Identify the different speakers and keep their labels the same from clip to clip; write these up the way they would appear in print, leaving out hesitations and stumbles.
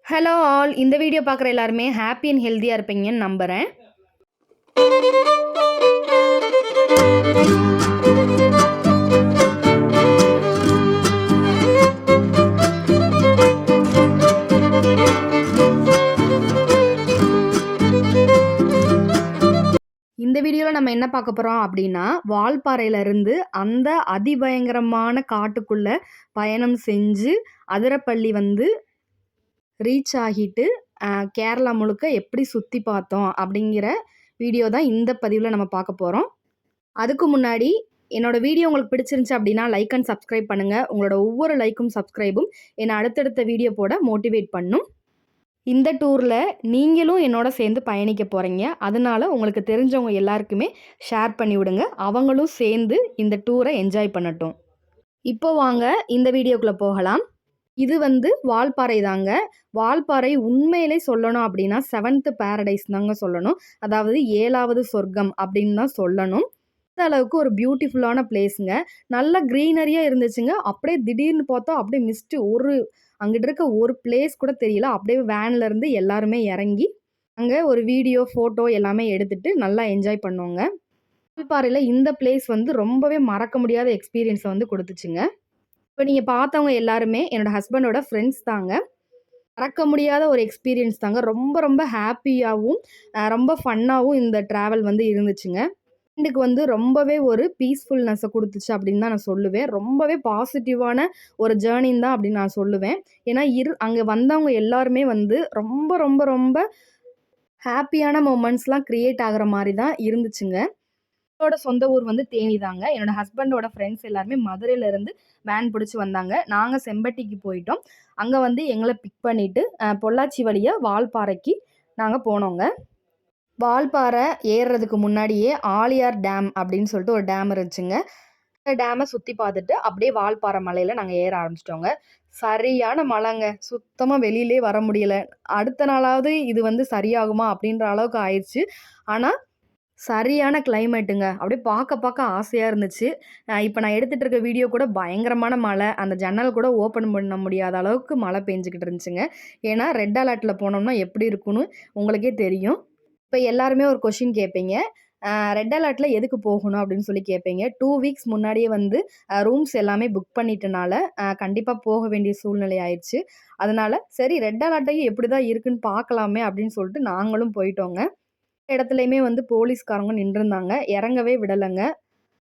Speaker 1: Hello all, இந்த video பார்க்குற எல்லாருமே ஹாப்பி அண்ட் ஹெல்த்தியாக இருப்பீங்கன்னு நம்புகிறேன். இந்த வீடியோவில் நம்ம என்ன பார்க்க போகிறோம் அப்படின்னா, வால்பாறையிலேருந்து அந்த அதிபயங்கரமான காட்டுக்குள்ளே பயணம் செஞ்சு அதிரப்பள்ளி ரீச் ஆகிட்டு கேரளா முழுக்க எப்படி சுற்றி பார்த்தோம் அப்படிங்கிற வீடியோ தான் இந்த பதிவில் நம்ம பார்க்க போகிறோம். அதுக்கு முன்னாடி என்னோட வீடியோ உங்களுக்கு பிடிச்சிருந்துச்சு அப்படின்னா லைக் அண்ட் சப்ஸ்கிரைப் பண்ணுங்கள். உங்களோட ஒவ்வொரு லைக்கும் சப்ஸ்கிரைபும் என்னை அடுத்தடுத்த வீடியோ போட மோட்டிவேட் பண்ணும். இந்த டூரில் நீங்களும் என்னோட சேர்ந்து பயணிக்க போகிறீங்க. அதனால உங்களுக்கு தெரிஞ்சவங்க எல்லாருக்குமே ஷேர் பண்ணி விடுங்க. அவங்களும் சேர்ந்து இந்த டூரை என்ஜாய் பண்ணட்டும். இப்போ வாங்க இந்த வீடியோக்குள்ளே போகலாம். இது வால்பாறை தாங்க. வால்பாறை உண்மையிலே சொல்லணும் அப்படின்னா 7th பேரடைஸ் தாங்க சொல்லணும். அதாவது 7வது சொர்க்கம் அப்படின்னு தான் சொல்லணும். அந்த அளவுக்கு ஒரு பியூட்டிஃபுல்லான பிளேஸுங்க. நல்ல க்ரீனரியாக இருந்துச்சுங்க. அப்படியே திடீர்னு பார்த்தா அப்படியே மிஸ்ட்டு அங்கிட்டு இருக்க ஒரு பிளேஸ் கூட தெரியல. அப்படியே வேன்லேருந்து எல்லாருமே இறங்கி அங்கே ஒரு வீடியோ, ஃபோட்டோ எல்லாமே எடுத்துகிட்டு நல்லா என்ஜாய் பண்ணோங்க. வால்பாறையில் இந்த பிளேஸ் ரொம்பவே மறக்க முடியாத எக்ஸ்பீரியன்ஸை கொடுத்துச்சுங்க. இப்போ நீங்கள் பார்த்தவங்க எல்லாருமே என்னோடய ஹஸ்பண்டோட ஃப்ரெண்ட்ஸ் தாங்க. மறக்க முடியாத ஒரு எக்ஸ்பீரியன்ஸ் தாங்க. ரொம்ப ரொம்ப ஹாப்பியாகவும் ரொம்ப ஃபன்னாகவும் இந்த ட்ராவல் இருந்துச்சுங்க. மைண்டுக்கு ரொம்பவே ஒரு பீஸ்ஃபுல்னஸை கொடுத்துச்சு அப்படின்னு தான் நான் சொல்லுவேன். ரொம்பவே பாசிட்டிவான ஒரு ஜேர்னின்னு தான் அப்படின்னு நான் சொல்லுவேன். ஏன்னா அங்கே வந்தவங்க எல்லாருமே ரொம்ப ரொம்ப ரொம்ப ஹாப்பியான மொமெண்ட்ஸ்லாம் க்ரியேட் ஆகிற மாதிரி தான் இருந்துச்சுங்க. என்னோட சொந்த ஊர் தேனி தாங்க. என்னோட ஹஸ்பண்டோட ஃப்ரெண்ட்ஸ் எல்லாருமே மதுரையிலேருந்து வேன் பிடிச்சி வந்தாங்க. நாங்கள் செம்பட்டிக்கு போயிட்டோம். அங்கே எங்களை பிக் பண்ணிவிட்டு பொள்ளாச்சி வழியாக வால்பாறைக்கு நாங்கள் போனோங்க. வால்பாறை ஏறுறதுக்கு முன்னாடியே ஆழியார் டேம் அப்படின்னு சொல்லிட்டு ஒரு டேம் இருந்துச்சுங்க. அந்த டேமை சுற்றி பார்த்துட்டு அப்படியே வால்பாறை மலையில் நாங்கள் ஏற ஆரம்பிச்சிட்டோங்க. சரியான மழைங்க. சுத்தமாக வெளியிலே வர முடியலை. அடுத்த நாளாவது இது சரியாகுமா அப்படின்ற அளவுக்கு ஆயிடுச்சு. ஆனால் சரியான கிளைமேட்டுங்க. அப்படியே பார்க்க ஆசையாக இருந்துச்சு. இப்போ நான் எடுத்துகிட்டு இருக்க வீடியோ கூட பயங்கரமான மழை. அந்த ஜன்னல் கூட ஓப்பன் பண்ண முடியாத அளவுக்கு மழை பெஞ்சிக்கிட்டு இருந்துச்சுங்க. ஏன்னா ரெட் அலர்ட்டில் போனோம்னா எப்படி இருக்குன்னு உங்களுக்கே தெரியும். இப்போ எல்லாருமே ஒரு கொஷின் கேட்பீங்க. ரெட் அலர்ட்டில் எதுக்கு போகணும் அப்படின்னு சொல்லி கேட்பீங்க. 2 வீக்ஸ் முன்னாடியே ரூம்ஸ் எல்லாமே புக் பண்ணிட்டனால கண்டிப்பாக போக வேண்டிய சூழ்நிலை ஆயிடுச்சு. அதனால் சரி ரெட் அலர்ட்டையும் எப்படி தான் இருக்குன்னு பார்க்கலாமே அப்படின்னு சொல்லிட்டு நாங்களும் போயிட்டோங்க. இடத்துலையுமே போலீஸ்காரங்க நின்றுருந்தாங்க. இறங்கவே விடலைங்க.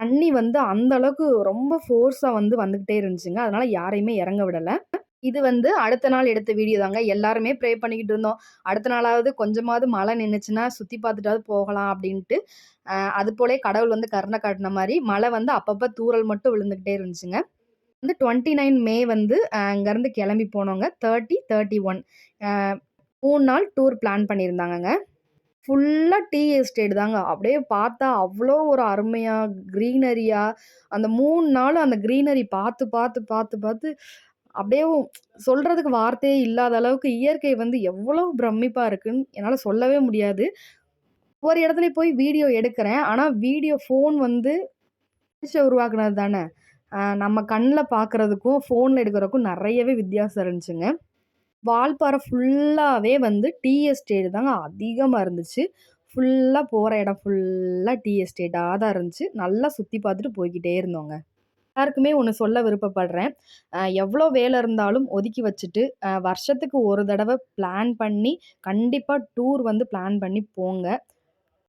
Speaker 1: தண்ணி அந்த அளவுக்கு ரொம்ப ஃபோர்ஸாக வந்துக்கிட்டே இருந்துச்சுங்க. அதனால் யாரையுமே இறங்க விடலை. இது அடுத்த நாள் எடுத்த வீடியோ தாங்க. எல்லாருமே ப்ரே பண்ணிக்கிட்டு இருந்தோம். அடுத்த நாளாவது கொஞ்சமாவது மழை நின்றுச்சுன்னா சுற்றி பார்த்துட்டாவது போகலாம் அப்படின்ட்டு. அது போலே கடவுள் கருணை காட்டின மாதிரி மழை அப்பப்போ தூறல் மட்டும் விழுந்துக்கிட்டே இருந்துச்சுங்க. 29 மே அங்கேருந்து கிளம்பி போனோங்க. 30, 31 3 நாள் டூர் பிளான் பண்ணியிருந்தாங்கங்க. ஃபுல்லாக டீ எஸ்டேட் தாங்க. அப்படியே பார்த்தா அவ்வளோ ஒரு அருமையாக க்ரீனரியாக அந்த 3 நாளும் அந்த க்ரீனரி பார்த்து அப்படியே சொல்கிறதுக்கு வார்த்தையே இல்லாத அளவுக்கு இயற்கை எவ்வளோ பிரமிப்பாக இருக்குன்னு என்னால் சொல்லவே முடியாது. ஒரு இடத்துலையும் போய் வீடியோ எடுக்கிறேன். ஆனால் வீடியோ ஃபோன் மனுஷன் உருவாக்குனது தானே. நம்ம கண்ணில் பார்க்குறதுக்கும் ஃபோனில் எடுக்கிறதுக்கும் நிறையவே வித்தியாசம் இருந்துச்சுங்க. வால்பாறை ஃபுல்லாகவே டீ எஸ்டேட் தாங்க அதிகமாக இருந்துச்சு. ஃபுல்லாக போகிற இடம் ஃபுல்லாக டீ எஸ்டேட்டாக தான் இருந்துச்சு. நல்லா சுற்றி பார்த்துட்டு போய்க்கிட்டே இருந்தோங்க. எல்லாருக்குமே ஒன்று சொல்ல விருப்பப்படுறேன். எவ்வளோ வேலை இருந்தாலும் ஒதுக்கி வச்சுட்டு வருஷத்துக்கு ஒரு தடவை பிளான் பண்ணி கண்டிப்பாக டூர் பிளான் பண்ணி போங்க.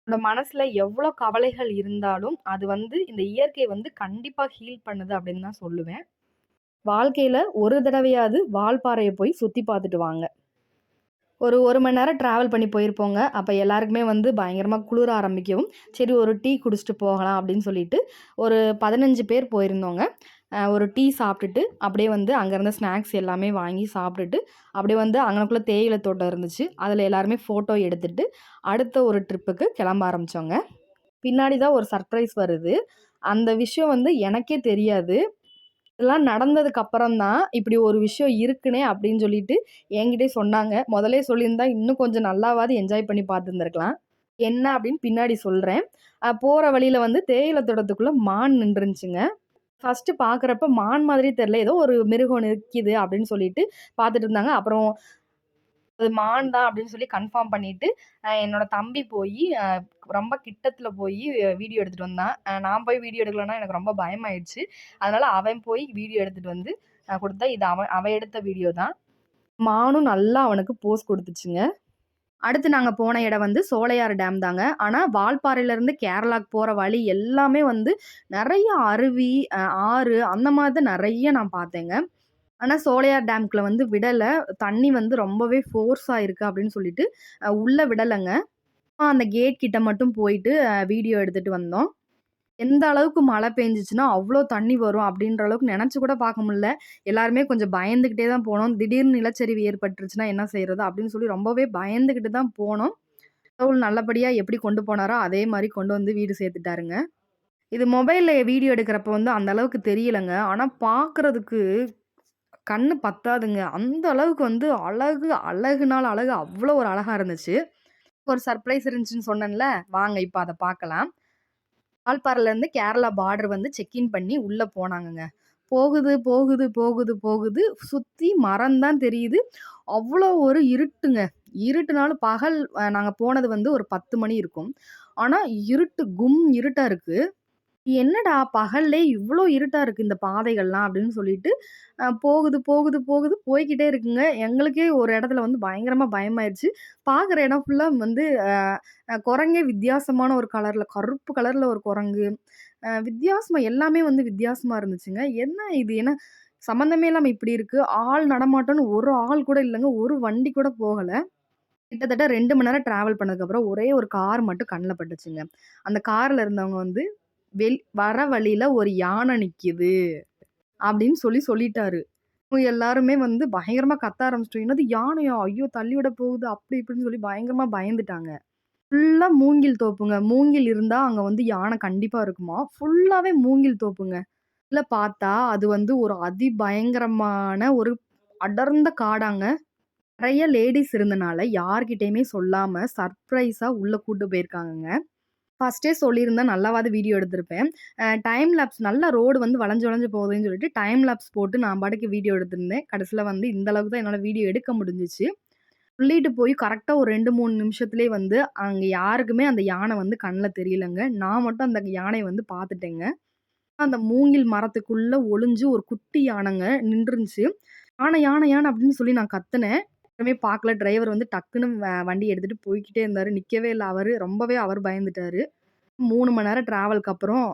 Speaker 1: என்னோட மனசில் எவ்வளோ கவலைகள் இருந்தாலும் அது இந்த இயற்கை கண்டிப்பாக ஹீல் பண்ணுது அப்படின்னு தான் சொல்லுவேன். வாழ்க்கையில் ஒரு தடவையாவது வால்பாறையை போய் சுற்றி பார்த்துட்டு வாங்க. ஒரு 1 மணி நேரம் ட்ராவல் பண்ணி போயிருப்போங்க. அப்போ எல்லாருக்குமே பயங்கரமாக குளிர ஆரம்பிக்கவும் சரி ஒரு டீ குடிச்சிட்டு போகலாம் அப்படின்னு சொல்லிட்டு ஒரு 15 பேர் போயிருந்தோங்க. ஒரு டீ சாப்பிட்டுட்டு அப்படியே அங்கேருந்து ஸ்நாக்ஸ் எல்லாமே வாங்கி சாப்பிட்டுட்டு அப்படியே அங்கனக்குள்ளே தேயிலை தோட்டம் இருந்துச்சு. அதில் எல்லாருமே ஃபோட்டோ எடுத்துகிட்டு அடுத்த ஒரு ட்ரிப்புக்கு கிளம்ப ஆரம்பித்தோங்க. பின்னாடி தான் ஒரு சர்ப்ரைஸ் வருது. அந்த விஷயம் எனக்கே தெரியாது. இதெல்லாம் நடந்ததுக்கு அப்புறம் தான் இப்படி ஒரு விஷயம் இருக்குனே அப்படின்னு சொல்லிட்டு என்கிட்டயே சொன்னாங்க. முதலே சொல்லியிருந்தா இன்னும் கொஞ்சம் நல்லாவாவது என்ஜாய் பண்ணி பார்த்துருந்துருக்கலாம். என்ன அப்படின்னு பின்னாடி சொல்கிறேன். போகிற வழியில் தேயிலை தோட்டத்துக்குள்ளே மான் நின்றுருந்துச்சுங்க. ஃபஸ்ட்டு பார்க்குறப்ப மான் மாதிரி தெரில. ஏதோ ஒரு மிருகம் நிற்கிது அப்படின்னு சொல்லிட்டு பார்த்துட்டு இருந்தாங்க. அப்புறம் அது மான் தான் அப்படின்னு சொல்லி கன்ஃபார்ம் பண்ணிட்டு, என்னோட தம்பி போயி ரொம்ப கிட்டத்துல போயி வீடியோ எடுத்துட்டு வந்தான். நான் போய் வீடியோ எடுக்கலன்னா எனக்கு ரொம்ப பயமாயிடுச்சு. அதனால அவன் போய் வீடியோ எடுத்துட்டு வந்து குடுத்தான். இது அவன் அவன் எடுத்த வீடியோ தான். மானும் நல்லா அவனுக்கு போஸ் குடுத்துச்சுங்க. அடுத்து நாங்க போன இடம் வந்து சோலையாறு டேம் தாங்க. ஆனா வால்பாறையிலருந்து கேரளாக்கு போற வழி எல்லாமே வந்து நெறைய அருவி, ஆறு அந்த மாரி தான் நெறைய நான் பார்த்தேங்க. ஆனா சோலையார் டேம்க்குள்ள வந்து விடல. தண்ணி வந்து ரொம்பவே ஃபோர்ஸா இருக்கு அப்படின்னு சொல்லிட்டு, உள்ள விடலங்க. அந்த கேட் கிட்ட மட்டும் போயிட்டு வீடியோ எடுத்துட்டு வந்தோம். எந்த அளவுக்கு மழை பெஞ்சுச்சுன்னா, அவ்ளோ தண்ணி வரும் அப்டின்ற அளவுக்கு நெனச்சு கூட பார்க்க முடில. எல்லாருமே கொஞ்சம் பயந்துகிட்டே தான் போனோம். திடீர்னு நிலச்சரிவு ஏற்பட்டுருச்சுன்னா என்ன செய்றது? அப்டின்னு சொல்லி ரொம்பவே பயந்துகிட்டு தான் போனோம். கடவுள் நல்லபடியா எப்படி கொண்டு போனாரோ, அதே மாரி கொண்டு வந்து வீடு சேர்த்துட்டாருங்க. இது மொபைல்ல வீடியோ எடுக்கிறப்ப வந்து அந்த அளவுக்கு தெரியலங்க. ஆனா பார்க்கறதுக்கு கண்ணு பத்தாதுங்க. அந்த அளவுக்கு வந்து அழகு, அழகுனால அழகு அவ்ளோ ஒரு அழகா இருந்துச்சு. ஒரு சர்ப்ரைஸ் இருந்துச்சுன்னு சொன்னேன்ல, வாங்க இப்ப அத பார்க்கலாம். வால்பாறையிலேருந்து கேரளா பார்டர் வந்து செக் இன் பண்ணி உள்ள போனாங்கங்க. போகுது, போகுது, போகுது, போகுது. சுத்தி மரம் தான் தெரியுது. அவ்வளோ ஒரு இருட்டுங்க. இருட்டுனாலும் பகல் நாங்க போனது வந்து ஒரு 10 மணி இருக்கும். ஆனா இருட்டு கும் இருட்டா இருக்கு. "என்னடா பகல்லே இவ்ளோ இருட்டா இருக்கு இந்த பாதைகள்லாம்" அப்படின்னு சொல்லிட்டு, போகுது, போகுது, போகுது போய்க்கிட்டே இருக்குங்க. எங்களுக்கே ஒரு இடத்துல வந்து பயங்கரமா பயமாயிருச்சு. பார்க்குற இடம் ஃபுல்லா வந்து அ அ குரங்கே வித்தியாசமான ஒரு கலர்ல கருப்பு கலர்ல ஒரு குரங்கு. வித்தியாசமா எல்லாமே வந்து வித்தியாசமா இருந்துச்சுங்க. என்ன இது என்ன சம்மந்தமே இல்லாம இப்படி இருக்கு. ஆள் நடமாட்டம்னு ஒரு ஆள் கூட இல்லங்க. ஒரு வண்டி கூட போகல. கிட்டத்தட்ட 2 மணி நேரம் டிராவல் பண்ணதுக்கப்புறம் ஒரே ஒரு கார் மட்டும் கண்ல பட்டுச்சுங்க. அந்த கார்ல இருந்தவங்க வந்து வர வழியில ஒரு யானை நிக்குது அப்படின்னு சொல்லிட்டாரு. இவங்க எல்லாருமே வந்து பயங்கரமா கத்த ஆரம்பிச்சுட்டோம். என்னது யானையா? ஐயோ! தள்ளிவிட போகுது. அப்படி இப்படின்னு சொல்லி பயங்கரமா பயந்துட்டாங்க. ஃபுல்லா மூங்கில் தோப்புங்க. மூங்கில் இருந்தா அங்க வந்து யானை கண்டிப்பா இருக்குமா? ஃபுல்லாவே மூங்கில் தோப்புங்க. உள்ள பார்த்தா அது வந்து ஒரு அதிபயங்கரமான ஒரு அடர்ந்த காடாங்க. நெறைய லேடீஸ் இருந்தனால யார்கிட்டயுமே சொல்லாம சர்ப்ரைஸா உள்ள கூட்டு போயிருக்காங்கங்க. ஃபர்ஸ்ட்டே சொல்லியிருந்தா நல்லாவாவது வீடியோ எடுத்திருப்பேன். டைம் லேப்ஸ் நல்லா ரோடு வந்து வளைஞ்சு வளைஞ்சு போகுதுன்னு சொல்லிட்டு டைம் லேப்ஸ் போட்டு நான் பாட்டுக்கு வீடியோ எடுத்திருந்தேன். கடைசில வந்து இந்த அளவுக்கு தான் என்னால வீடியோ எடுக்க முடிஞ்சுச்சு. சொல்லிட்டு போய் கரெக்ட்டா ஒரு 2, 3 நிமிஷத்திலேயே வந்து அங்க யாருக்குமே அந்த யானை வந்து கண்ல தெரியலங்க. நான் மட்டும் அந்த யானைய வந்து பார்த்துட்டேங்க. அந்த மூங்கில் மரத்துக்குள்ள ஒளிஞ்சு ஒரு குட்டி யானைங்க நின்றுருந்துச்சு. "யானை, யானை, யானை" அப்படின்னு சொல்லி நான் கத்துனேன். யாருமே பார்க்கல. டிரைவர் வந்து டக்குன்னு வண்டி எடுத்துட்டு போய்க்கிட்டே இருந்தாரு. நிக்கவே இல்ல அவரு. ரொம்பவே அவர் பயந்துட்டாரு. 3 மணி நேரம் டிராவலுக்கு அப்புறம்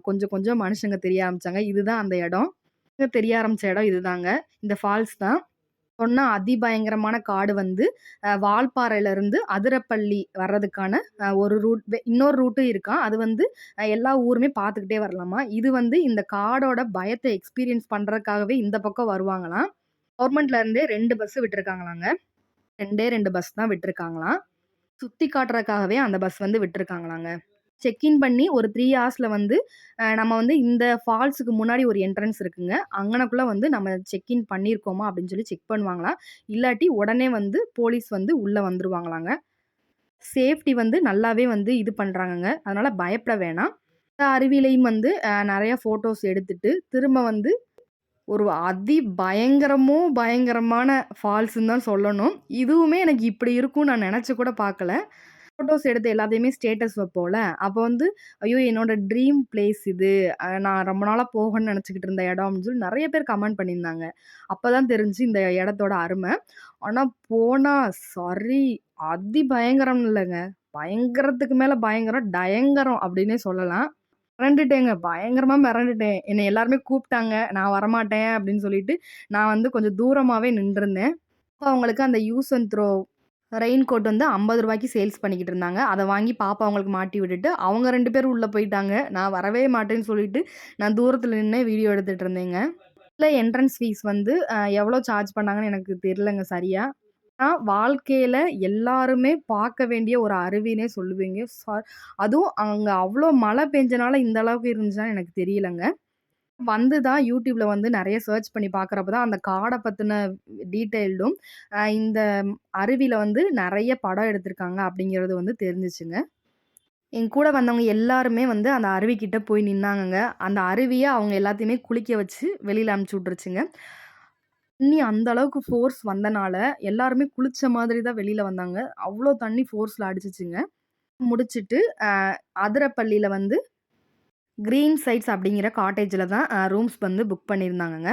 Speaker 1: கொஞ்சம் கொஞ்சம் மனுஷங்க தெரிய ஆரம்பிச்சாங்க. இதுதான் அந்த இடம். தெரிய ஆரம்பிச்ச இடம் இதுதாங்க. இந்த ஃபால்ஸ் தான். சொன்னா அதிபயங்கரமான காடு வந்து வால்பாறையிலருந்து அதிரப்பள்ளி வர்றதுக்கான ஒரு ரூட் இன்னொரு ரூட்டும் இருக்காம். அது வந்து எல்லா ஊருமே பார்த்துக்கிட்டே வரலாமா. இது வந்து இந்த காடோட பயத்த எக்ஸ்பீரியன்ஸ் பண்றதுக்காகவே இந்த பக்கம் வருவாங்களாம். கவர்மெண்ட்ல இருந்தே 2 பஸ் விட்டுருக்காங்களாங்க. 2டே 2 பஸ் தான் விட்டுருக்காங்களாம். சுத்தி காட்டுறதுக்காகவே அந்த பஸ் வந்து விட்டுருக்காங்களாங்க. செக் இன் பண்ணி ஒரு 3 ஹார்ஸ்ல வந்து நம்ம வந்து இந்த ஃபால்ஸுக்கு முன்னாடி ஒரு என்ட்ரன்ஸ் இருக்குங்க. அங்கனக்குள்ள வந்து நம்ம செக் இன் பண்ணியிருக்கோமா அப்படின்னு சொல்லி செக் பண்ணுவாங்களாம். இல்லாட்டி உடனே வந்து போலீஸ் வந்து உள்ள வந்துருவாங்களாங்க. சேஃப்டி வந்து நல்லாவே வந்து இது பண்றாங்கங்க. அதனால பயப்பட வேணாம். அருவியிலயும் வந்து நெறைய ஃபோட்டோஸ் எடுத்துட்டு, திரும்ப வந்து ஒரு பயங்கரமான ஃபால்ஸ்ன்னு தான் சொல்லணும். இதுவுமே எனக்கு இப்படி இருக்கும்னு நான் நெனச்சு கூட பார்க்கல. ஃபோட்டோஸ் எடுத்து எல்லாத்தையுமே ஸ்டேட்டஸ் வைப்போம்ல. அப்போ வந்து, "ஐயோ! என்னோட ட்ரீம் பிளேஸ் இது. நான் ரொம்ப நாளா போகணும்னு நெனச்சுக்கிட்டு இருந்த இடம்" அப்படின்னு சொல்லி நெறைய பேர் கமெண்ட் பண்ணியிருந்தாங்க. அப்பதான் தெரிஞ்சுச்சு இந்த இடத்தோட அரும. ஆனா போனா சரி அதிபயங்கரம் இல்லங்க. பயங்கரத்துக்கு மேல பயங்கரம், டயங்கரம் அப்படின்னே சொல்லலாம். மிரண்டுட்டேங்க. பயங்கரமா மிரண்டுட்டேன். என்னைய எல்லாருமே கூப்ட்டாங்க. நான் வரமாட்டேன் அப்படின்னு சொல்லிட்டு, நான் வந்து கொஞ்சம் தூரமாவே நின்றுருந்தேன். அப்ப அவங்களுக்கு அந்த use and throw rain coat வந்து ரூ. 50க்கு சேல்ஸ் பண்ணிக்கிட்டு இருந்தாங்க. அத வாங்கி பாப்பா அவங்களுக்கு மாட்டி விட்டுட்டு, அவங்க 2 பேரும் உள்ள போயிட்டாங்க. நான் வரவே மாட்டேன்னு சொல்லிட்டு, நான் தூரத்துல நின்னே வீடியோ எடுத்துட்டு இருந்தேங்க. உள்ள என்ட்ரன்ஸ் ஃபீஸ் வந்து எவ்வளோ சார்ஜ் பண்ணாங்கன்னு எனக்கு தெரியலங்க சரியா. ஆனா வாழ்க்கையில எல்லாருமே பார்க்க வேண்டிய ஒரு அருவின்னே சொல்லுவேங்க. அதுவும் அங்க அவ்ளோ மழை பெஞ்சனால இந்த அளவுக்கு இருந்துச்சான்னு எனக்கு தெரியலங்க. வந்து தான் YouTubeல வந்து நெறைய சர்ச் பண்ணி பார்க்குறப்ப தான் அந்த காட பத்தின டீட்டெயில்டும், இந்த அருவில வந்து நெறைய படம் எடுத்திருக்காங்க அப்படிங்கிறது வந்து தெரிஞ்சுச்சுங்க. என் கூட வந்தவங்க எல்லாருமே வந்து அந்த அருவிக்கிட்ட போய் நின்னாங்கங்க. அந்த அருவிய அவங்க எல்லாத்தையுமே குளிக்க வச்சு வெளியில அனுப்பிச்சு விட்டுருச்சுங்க. தண்ணி அந்த அளவுக்கு ஃபோர்ஸ் வந்தனால, எல்லாருமே குளிச்ச மாதிரி தான் வெளில வந்தாங்க. அவ்ளோ தண்ணி ஃபோர்ஸ்ல அடிச்சுச்சுங்க. முடிச்சுட்டு, அதிரப்பள்ளியில வந்து கிரீன் சைட்ஸ் அப்படிங்கிற காட்டேஜ்ல தான் ரூம்ஸ் வந்து புக் பண்ணியிருந்தாங்கங்க.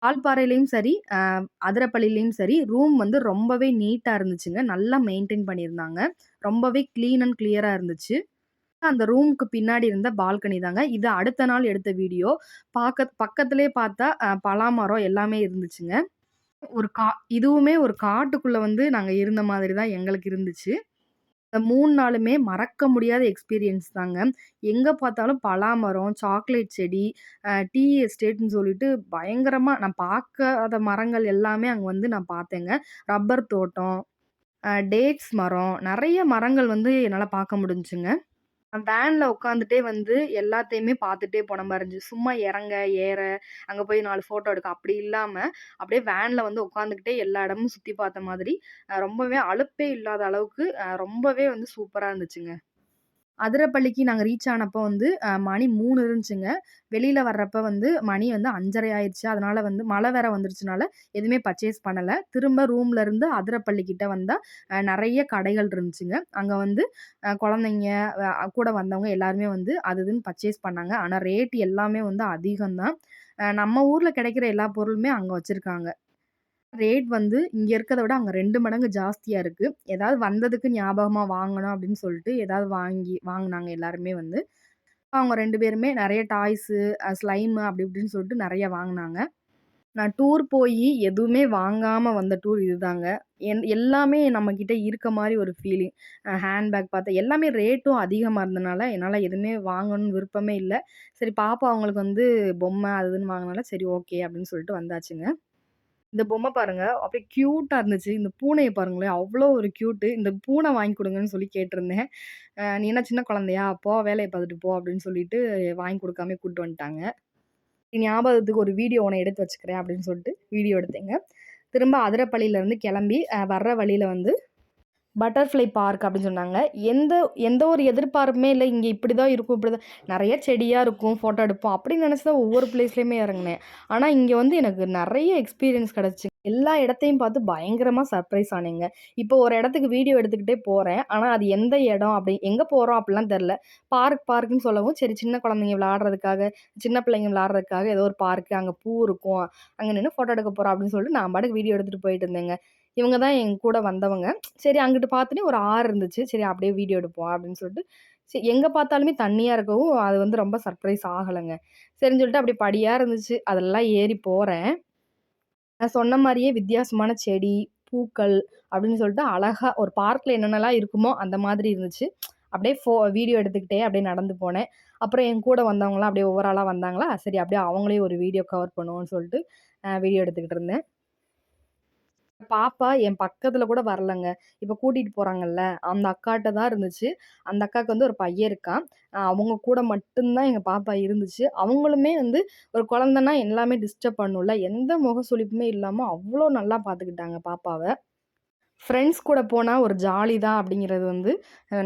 Speaker 1: வால்பாறையிலயும் சரி, அதிரப்பள்ளியிலயும் சரி, ரூம் வந்து ரொம்பவே நீட்டா இருந்துச்சுங்க. நல்லா மெயின்டெயின் பண்ணியிருந்தாங்க. ரொம்பவே கிளீன் அண்ட் கிளியரா இருந்துச்சு. அந்த ரூமுக்கு பின்னாடி இருந்த பால்கனி தாங்க. இது அடுத்த நாள் எடுத்த வீடியோ. பக்கத்திலேயே பார்த்தா பலாமரம் எல்லாமே இருந்துச்சுங்க. ஒரு கா இதுவுமே ஒரு காட்டுக்குள்ள வந்து நாங்க இருந்த மாதிரி தான் எங்களுக்கு இருந்துச்சு. இந்த 3 நாளுமே மறக்க முடியாத எக்ஸ்பீரியன்ஸ் தாங்க. எங்க பார்த்தாலும் பலாமரம், சாக்லேட் செடி, டீ எஸ்டேட்ன்னு சொல்லிட்டு பயங்கரமா நான் பார்க்காத மரங்கள் எல்லாமே அங்க வந்து நான் பார்த்தேங்க. ரப்பர் தோட்டம், டேட்ஸ் மரம், நெறைய மரங்கள் வந்து என்னால பார்க்க முடிஞ்சுங்க. வேன்ல உட்காந்துட்டே வந்து எல்லாத்தையுமே பார்த்துட்டே போன மாரி இருந்துச்சு. சும்மா இறங்க, ஏற, அங்க போய் 4 ஃபோட்டோ எடுக்க அப்படி இல்லாம, அப்படியே வேன்ல வந்து உட்காந்துக்கிட்டே எல்லா இடமும் சுத்தி பார்த்த மாதிரி, ரொம்பவே அலுப்பே இல்லாத அளவுக்கு ரொம்பவே வந்து சூப்பரா இருந்துச்சுங்க. அதிரப்பள்ளிக்கு நாங்க ரீச் ஆனப்போ வந்து மணி 3 இருந்துச்சுங்க. வெளியில வர்றப்ப வந்து மணி வந்து 5:30 ஆயிருச்சு. அதனால வந்து மழை வேற வந்துருச்சுனால, எதுவுமே பர்ச்சேஸ் பண்ணல. திரும்ப ரூம்ல இருந்து அதிரப்பள்ளி கிட்ட வந்தா, நெறைய கடைகள் இருந்துச்சுங்க. அங்க வந்து குழந்தைங்க, கூட வந்தவங்க எல்லாருமே வந்து அது இதுன்னு பர்ச்சேஸ் பண்ணாங்க. ஆனா ரேட் எல்லாமே வந்து அதிகம் தான். நம்ம ஊர்ல கிடைக்கிற எல்லா பொருளுமே அங்க வச்சிருக்காங்க. ரேட் வந்து இங்க இருக்கத விட அங்க 2 மடங்கு ஜாஸ்தியா இருக்கு. ஏதாவது வந்ததுக்கு ஞாபகமா வாங்கணும் அப்படின்னு சொல்லிட்டு ஏதாவது வாங்குனாங்க எல்லாருமே வந்து. அவங்க 2 பேருமே நெறைய டாய்ஸு, ஸ்லைமு அப்படி இப்படின்னு சொல்லிட்டு நெறைய வாங்குனாங்க. நான் டூர் போயி எதுவுமே வாங்காம வந்த டூர் இதுதாங்க. எல்லாமே நம்மகிட்ட இருக்க மாரி ஒரு ஃபீலிங். ஹேண்ட் பேக் பார்த்தா எல்லாமே ரேட்டும் அதிகமா இருந்தனால, என்னால எதுவுமே வாங்கணும்னு விருப்பமே இல்ல. சரி பாப்பா அவங்களுக்கு வந்து பொம்மை அது இதுன்னு வாங்குனால, சரி ஓகே அப்படின்னு சொல்லிட்டு வந்தாச்சுங்க. இந்த பொம்மை பாருங்க, அப்படியே கியூட்டா இருந்துச்சு. இந்த பூனைய பாருங்களேன், அவ்ளோ ஒரு கியூட்டு. இந்த பூனை வாங்கி குடுங்கன்னு சொல்லி கேட்டிருந்தேன். "நீ என்ன சின்ன குழந்தையா? போ வேலைய பார்த்துட்டு போ" அப்படின்னு சொல்லிட்டு வாங்கி குடுக்காமயே கூட்டு வந்துட்டாங்க. ஞாபகத்துக்கு ஒரு வீடியோ உன்ன எடுத்து வச்சுக்கிறேன் அப்படின்னு சொல்லிட்டு வீடியோ எடுத்தேங்க. திரும்ப அதிரப்பள்ளியிலருந்து கிளம்பி வர்ற வழியில வந்து பட்டர்ஃப்ளை பார்க் அப்படின்னு சொன்னாங்க. எந்த எந்த ஒரு எதிர்பார்ப்புமே இல்ல. இங்க இப்படிதான் இருக்கும், இப்படிதான் நெறைய செடியா இருக்கும், ஃபோட்டோ எடுப்போம் அப்படின்னு நெனச்சு தான் ஒவ்வொரு பிளேஸ்லயுமே இறங்குனேன். ஆனா இங்க வந்து எனக்கு நெறைய எக்ஸ்பீரியன்ஸ் கிடைச்சுச்சு. எல்லா இடத்தையும் பார்த்து பயங்கரமா சர்ப்ரைஸ் ஆனேங்க. இப்போ ஒரு இடத்துக்கு வீடியோ எடுத்துக்கிட்டே போறேன். ஆனா அது எந்த இடம் அப்படி எங்க போறோம் அப்படிலாம் தெரியல. பார்க்ன்னு சொல்லவும் சரி சின்ன குழந்தைங்க விளையாடுறதுக்காக, சின்ன பிள்ளைங்க விளையாடுறதுக்காக ஏதோ ஒரு பார்க் அங்க பூ இருக்கும். அங்க நின்னு ஃபோட்டோ எடுக்க போறோம் அப்படின்னு சொல்லிட்டு நான் பாட்டுக்கு வீடியோ எடுத்துட்டு போயிட்டு இருந்தேங்க. இவங்க தான் என் கூட வந்தவங்க. சரி அங்கிட்டு பார்த்தோனே ஒரு ஆறு இருந்துச்சு. சரி அப்படியே வீடியோ எடுப்போம் அப்படின்னு சொல்லிட்டு, எங்க பார்த்தாலுமே தண்ணியா இருக்கவும், அது வந்து ரொம்ப சர்ப்ரைஸ் ஆகலங்க. சரின்னு சொல்லிட்டு அப்படியே படியா இருந்துச்சு. அதெல்லாம் ஏறி போறேன். நான் சொன்ன மாரியே வித்தியாசமான செடி, பூக்கள் அப்படின்னு சொல்லிட்டு அழகா ஒரு பார்க்ல என்னென்னலாம் இருக்குமோ அந்த மாதிரி இருந்துச்சு. அப்படியே வீடியோ எடுத்துக்கிட்டே அப்படியே நடந்து போனேன். அப்புறம் என் கூட வந்தவங்கலாம் அப்படியே ஒவ்வொரு ஆளா வந்தாங்களா, சரி அப்படியே அவங்களையும் ஒரு வீடியோ கவர் பண்ணுவோம்னு சொல்லிட்டு, வீடியோ எடுத்துக்கிட்டு இருந்தேன். பாப்பா என் பக்கத்துல கூட வரலங்க. இப்ப கூட்டிட்டு போறாங்கல்ல, அந்த அக்காட்ட தான் இருந்துச்சு. அந்த அக்காவுக்கு வந்து ஒரு பையன் இருக்கான். அவங்க கூட மட்டும் தான் எங்க பாப்பா இருந்துச்சு. அவங்களுமே வந்து ஒரு குழந்தன்னா எல்லாமே டிஸ்டர்ப் பண்ணும்ல. எந்த முகசுளிப்புமே இல்லாம அவ்ளோ நல்லா பாத்துக்கிட்டாங்க பாப்பாவ. ஃப்ரெண்ட்ஸ் கூட போனா ஒரு ஜாலி தான் அப்படிங்கிறது வந்து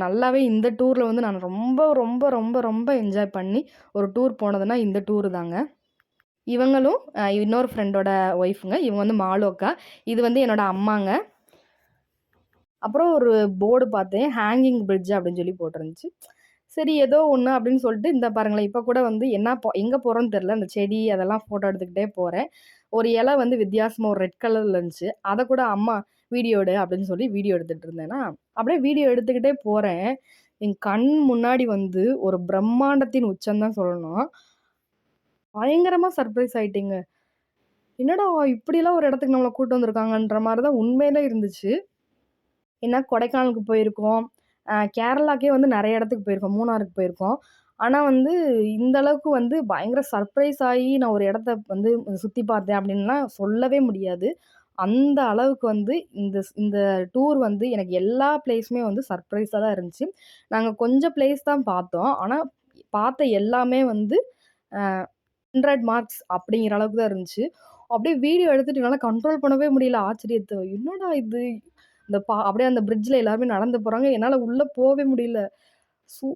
Speaker 1: நல்லாவே இந்த டூர்ல வந்து நான் ரொம்ப, ரொம்ப, ரொம்ப, ரொம்ப என்ஜாய் பண்ணி ஒரு டூர் போனதுன்னா இந்த டூர் தாங்க. இவங்களும் இன்னொரு ஃப்ரெண்டோட ஒய்ஃப்ங்க. இவங்க வந்து மாலு அக்கா. இது வந்து என்னோட அம்மாங்க. அப்புறம் ஒரு போர்டு பார்த்தேன். ஹேங்கிங் பிரிட்ஜ் அப்படின்னு சொல்லி போட்டிருந்துச்சு. சரி ஏதோ ஒண்ணு அப்படின்னு சொல்லிட்டு இந்த பாருங்களேன், இப்ப கூட வந்து எங்க போறோம்ன்னு தெரியல. அந்த செடி அதெல்லாம் ஃபோட்டோ எடுத்துக்கிட்டே போறேன். ஒரு இலை வந்து வித்தியாசமா ஒரு ரெட் கலர்ல இருந்துச்சு. அத கூட அம்மா வீடியோ எடு அப்படின்னு சொல்லி வீடியோ எடுத்துட்டு இருந்தேனா, அப்படியே வீடியோ எடுத்துக்கிட்டே போறேன். என் கண் முன்னாடி வந்து ஒரு பிரம்மாண்டத்தின் உச்சம் தான் சொல்லணும். பயங்கரமா சர்ப்ரைஸ் ஆயிட்டேங்க. என்னடா இப்படிலாம் ஒரு இடத்துக்கு நம்மள கூட்டு வந்திருக்காங்கன்ற மாரி தான் உண்மையிலே இருந்துச்சு. ஏன்னா கொடைக்கானலுக்கு போயிருக்கோம். கேரளாக்கே வந்து நெறைய இடத்துக்கு போயிருக்கோம். மூணாறுக்கு போயிருக்கோம். ஆனா வந்து இந்த அளவுக்கு வந்து பயங்கர சர்ப்ரைஸ் ஆயி நான் ஒரு இடத்த வந்து சுத்தி பார்த்தேன் அப்டின்லாம் சொல்லவே முடியாது. அந்த அளவுக்கு வந்து இந்த டூர் வந்து எனக்கு எல்லா பிளேஸுமே வந்து சர்ப்ரைஸா தான் இருந்துச்சு. நாங்க கொஞ்சம் பிளேஸ் தான் பார்த்தோம். ஆனா பார்த்த எல்லாமே வந்து அ 100 மார்க்ஸ் அப்படிங்கிற அளவுக்கு தான் இருந்துச்சு. அப்படியே வீடியோ எடுத்துட்டு என்னால கண்ட்ரோல் பண்ணவே முடியல ஆச்சரியத்த. என்னடா இது! அப்படியே அந்த பிரிட்ஜ்ல எல்லாருமே நடந்து போறாங்க. என்னால உள்ள போவே முடியல. சூ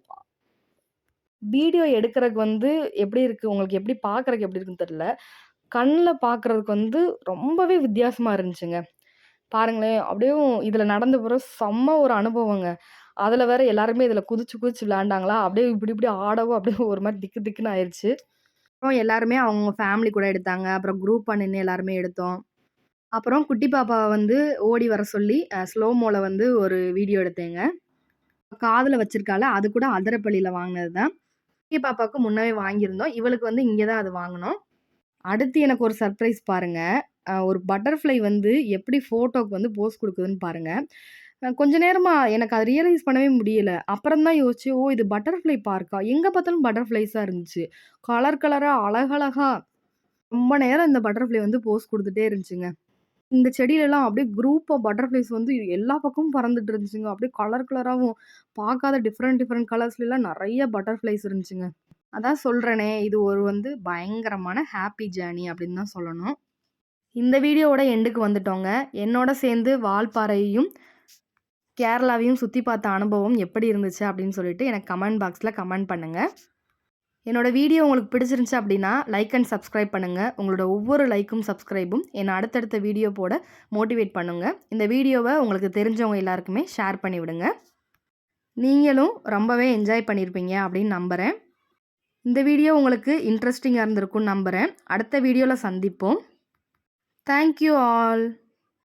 Speaker 1: வீடியோ எடுக்கறக்கு வந்து எப்படி இருக்கு? உங்களுக்கு எப்படி பார்க்கறக்கு எப்படி இருக்குன்னு தெரியல. கண்ல பார்க்குறதுக்கு வந்து ரொம்பவே வித்தியாசமா இருந்துச்சுங்க. பாருங்களேன், அப்படியும் இதில நடந்த பிறகு செம்ம ஒரு அனுபவங்க. அதில வேற எல்லாருமே இதில குதிச்சு குதிச்சு விளையாண்டாங்களா, அப்படியே இப்படி இப்படி ஆடவும் அப்படியே ஒரு மாரி திக்கு திக்குன்னு ஆயிருச்சு. அப்புறம் எல்லாருமே அவங்க ஃபேமிலி கூட எடுத்தாங்க. அப்புறம் குரூப்பா நின்னு எல்லாருமே எடுத்தோம். அப்புறம் குட்டி பாப்பாவ வந்து ஓடி வர சொல்லி ஸ்லோ மோல வந்து ஒரு வீடியோ எடுத்தேங்க. காதுல வச்சிருக்கால, அது கூட அதிரப்பள்ளியில வாங்குனது தான். குட்டி பாப்பாவுக்கு முன்னவே வாங்கியிருந்தோம். இவளுக்கு வந்து இங்க தான் அது வாங்குனோம். அடுத்து எனக்கு ஒரு சர்ப்ரைஸ் பாருங்க. ஒரு பட்டர்ஃப்ளை வந்து எப்படி ஃபோட்டோக்கு வந்து போஸ் குடுக்குதுன்னு பாருங்க. கொஞ்ச நேரமா எனக்கு அத ரியலைஸ் பண்ணவே முடியல. அப்புறம் தான் யோசிச்சேன், ஓ! இது பட்டர்ஃப்ளை பார்க்கா? எங்க பார்த்தாலும் பட்டர்ஃப்ளைஸா இருந்துச்சு. கலர் கலரா அழகழகா ரொம்ப நேரம் இந்த பட்டர்ஃப்ளை வந்து போஸ் குடுத்துட்டே இருந்துச்சுங்க. இந்த செடியிலலாம் அப்படியே குரூப்பா பட்டர்ஃப்ளைஸ் வந்து எல்லா பக்கமும் பறந்துட்டு இருந்துச்சுங்க. அப்படியே கலர் கலராவும் பார்க்காத டிஃபரெண்ட் டிஃபரெண்ட் கலர்ஸ்லலாம் நெறைய பட்டர்ஃப்ளைஸ் இருந்துச்சுங்க. அதான் சொல்றேனே, இது ஒரு வந்து பயங்கரமான ஹேப்பி ஜேர்னி அப்படின்னு தான் சொல்லணும். இந்த வீடியோவோட எண்டுக்கு வந்துட்டோங்க. என்னோட சேர்ந்து வால்பாறையையும், கேரளாவையும் சுத்தி பார்த்த அனுபவம் எப்படி இருந்துச்சு அப்படின்னு சொல்லிட்டு எனக்கு கமெண்ட் பாக்ஸ்ல கமெண்ட் பண்ணுங்க. என்னோட வீடியோ உங்களுக்கு பிடிச்சிருந்துச்சு அப்படின்னா, லைக் அண்ட் சப்ஸ்கிரைப் பண்ணுங்க. உங்களோட ஒவ்வொரு லைக்கும், சப்ஸ்கிரைபும் என்ன அடுத்தடுத்த வீடியோ போட மோட்டிவேட் பண்ணுங்க. இந்த வீடியோவ உங்களுக்கு தெரிஞ்சவங்க எல்லாருக்குமே ஷேர் பண்ணி விடுங்க. நீங்களும் ரொம்பவே என்ஜாய் பண்ணியிருப்பீங்க அப்படின்னு நம்புறேன். இந்த வீடியோ உங்களுக்கு இன்ட்ரெஸ்டிங்கா இருந்திருக்கும்னு நம்புறேன். அடுத்த வீடியோல சந்திப்போம். Thank you all.